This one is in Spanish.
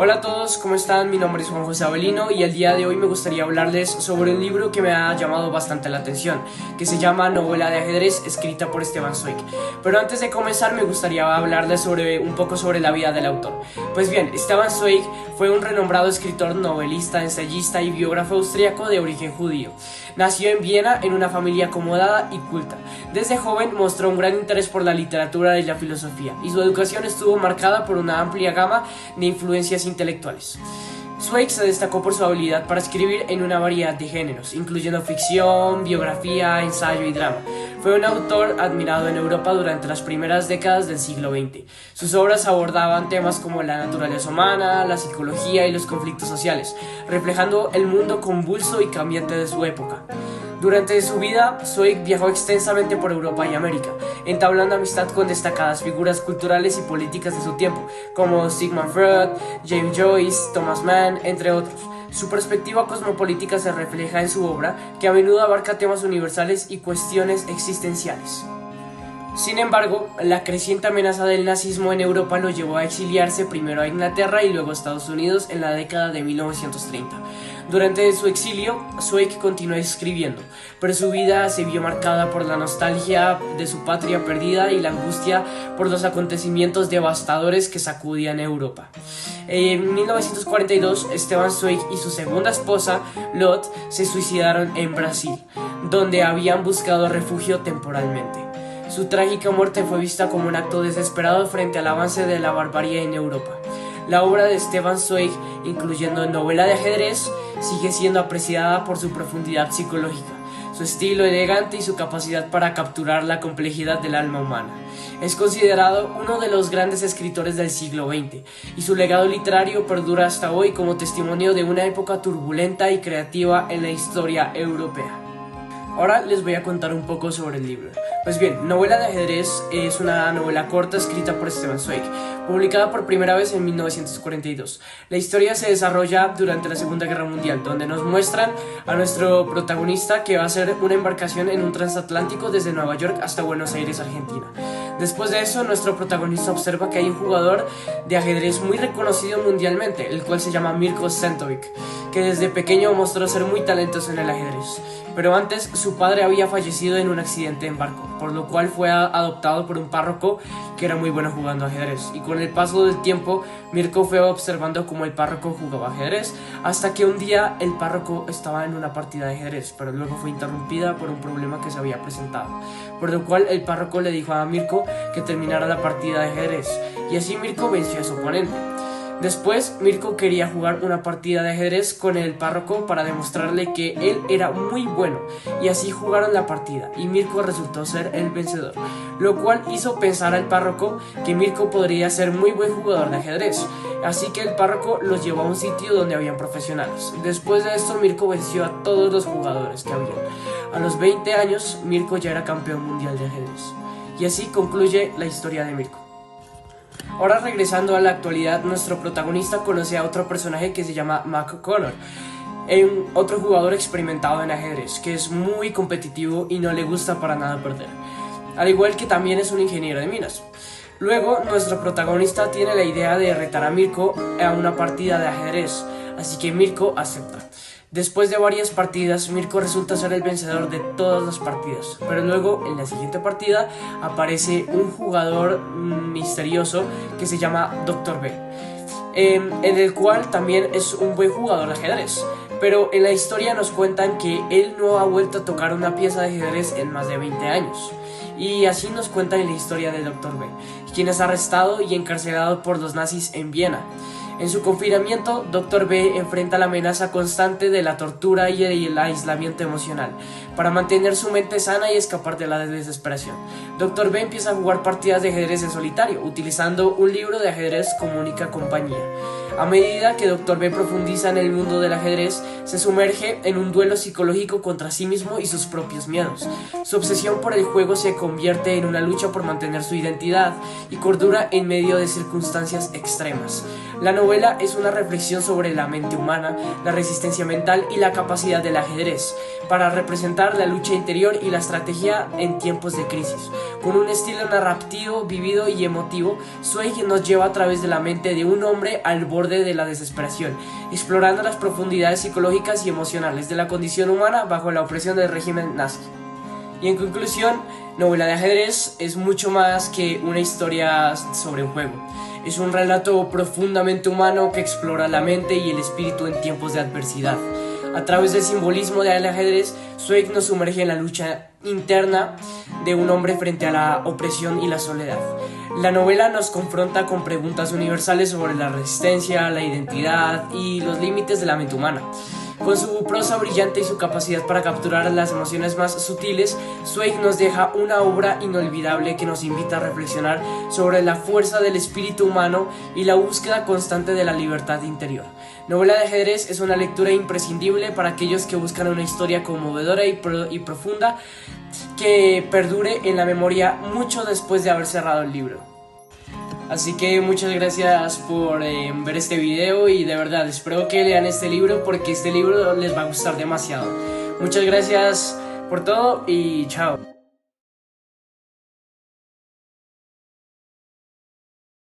Hola a todos, ¿cómo están? Mi nombre es Juan José Avelino y el día de hoy me gustaría hablarles sobre un libro que me ha llamado bastante la atención, que se llama Novela de ajedrez, escrita por Stefan Zweig. Pero antes de comenzar me gustaría hablarles un poco sobre la vida del autor. Pues bien, Stefan Zweig fue un renombrado escritor, novelista, ensayista y biógrafo austriaco de origen judío. Nació en Viena en una familia acomodada y culta. Desde joven mostró un gran interés por la literatura y la filosofía, y su educación estuvo marcada por una amplia gama de influencias intelectuales. Zweig se destacó por su habilidad para escribir en una variedad de géneros, incluyendo ficción, biografía, ensayo y drama. Fue un autor admirado en Europa durante las primeras décadas del siglo XX. Sus obras abordaban temas como la naturaleza humana, la psicología y los conflictos sociales, reflejando el mundo convulso y cambiante de su época. Durante su vida, Zweig viajó extensamente por Europa y América, entablando amistad con destacadas figuras culturales y políticas de su tiempo, como Sigmund Freud, James Joyce, Thomas Mann, entre otros. Su perspectiva cosmopolítica se refleja en su obra, que a menudo abarca temas universales y cuestiones existenciales. Sin embargo, la creciente amenaza del nazismo en Europa lo llevó a exiliarse primero a Inglaterra y luego a Estados Unidos en la década de 1930. Durante su exilio, Zweig continuó escribiendo, pero su vida se vio marcada por la nostalgia de su patria perdida y la angustia por los acontecimientos devastadores que sacudían Europa. En 1942, Stefan Zweig y su segunda esposa, Lotte, se suicidaron en Brasil, donde habían buscado refugio temporalmente. Su trágica muerte fue vista como un acto desesperado frente al avance de la barbarie en Europa. La obra de Stefan Zweig, incluyendo Novela de ajedrez, sigue siendo apreciada por su profundidad psicológica, su estilo elegante y su capacidad para capturar la complejidad del alma humana. Es considerado uno de los grandes escritores del siglo XX, y su legado literario perdura hasta hoy como testimonio de una época turbulenta y creativa en la historia europea. Ahora les voy a contar un poco sobre el libro. Pues bien, Novela de ajedrez es una novela corta escrita por Stefan Zweig, publicada por primera vez en 1942. La historia se desarrolla durante la Segunda Guerra Mundial, donde nos muestran a nuestro protagonista que va a hacer una embarcación en un transatlántico desde Nueva York hasta Buenos Aires, Argentina. Después de eso, nuestro protagonista observa que hay un jugador de ajedrez muy reconocido mundialmente, el cual se llama Mirko Centovic, que desde pequeño mostró ser muy talentoso en el ajedrez. Pero antes, su padre había fallecido en un accidente en barco, por lo cual fue adoptado por un párroco que era muy bueno jugando ajedrez. Y con el paso del tiempo, Mirko fue observando cómo el párroco jugaba ajedrez, hasta que un día el párroco estaba en una partida de ajedrez, pero luego fue interrumpida por un problema que se había presentado, por lo cual el párroco le dijo a Mirko que terminara la partida de ajedrez, y así Mirko venció a su oponente. Después, Mirko quería jugar una partida de ajedrez con el párroco para demostrarle que él era muy bueno, y así jugaron la partida, y Mirko resultó ser el vencedor, lo cual hizo pensar al párroco que Mirko podría ser muy buen jugador de ajedrez, así que el párroco los llevó a un sitio donde habían profesionales. Después de esto, Mirko venció a todos los jugadores que habían. A los 20 años, Mirko ya era campeón mundial de ajedrez, y así concluye la historia de Mirko. Ahora, regresando a la actualidad, nuestro protagonista conoce a otro personaje que se llama Mac Connor, otro jugador experimentado en ajedrez, que es muy competitivo y no le gusta para nada perder, al igual que también es un ingeniero de minas. Luego, nuestro protagonista tiene la idea de retar a Mirko a una partida de ajedrez, así que Mirko acepta. Después de varias partidas, Mirko resulta ser el vencedor de todas las partidas, pero luego en la siguiente partida aparece un jugador misterioso que se llama Dr. B, en el cual también es un buen jugador de ajedrez, pero en la historia nos cuentan que él no ha vuelto a tocar una pieza de ajedrez en más de 20 años. Y así nos cuentan la historia de Dr. B, quien es arrestado y encarcelado por los nazis en Viena. En su confinamiento, Dr. B enfrenta la amenaza constante de la tortura y el aislamiento emocional, para mantener su mente sana y escapar de la desesperación. Dr. B empieza a jugar partidas de ajedrez en solitario, utilizando un libro de ajedrez como única compañía. A medida que Dr. B profundiza en el mundo del ajedrez, se sumerge en un duelo psicológico contra sí mismo y sus propios miedos. Su obsesión por el juego se convierte en una lucha por mantener su identidad y cordura en medio de circunstancias extremas. La novela es una reflexión sobre la mente humana, la resistencia mental y la capacidad del ajedrez para representar la lucha interior y la estrategia en tiempos de crisis. Con un estilo narrativo vivido y emotivo, Zweig nos lleva a través de la mente de un hombre al borde de la desesperación, explorando las profundidades psicológicas y emocionales de la condición humana bajo la opresión del régimen nazi. Y en conclusión, Novela de ajedrez es mucho más que una historia sobre un juego. Es un relato profundamente humano que explora la mente y el espíritu en tiempos de adversidad. A través del simbolismo del ajedrez, Zweig nos sumerge en la lucha interna de un hombre frente a la opresión y la soledad. La novela nos confronta con preguntas universales sobre la resistencia, la identidad y los límites de la mente humana. Con su prosa brillante y su capacidad para capturar las emociones más sutiles, Zweig nos deja una obra inolvidable que nos invita a reflexionar sobre la fuerza del espíritu humano y la búsqueda constante de la libertad interior. Novela de ajedrez es una lectura imprescindible para aquellos que buscan una historia conmovedora y profunda que perdure en la memoria mucho después de haber cerrado el libro. Así que muchas gracias por ver este video y de verdad espero que lean este libro porque este libro les va a gustar demasiado. Muchas gracias por todo y chao.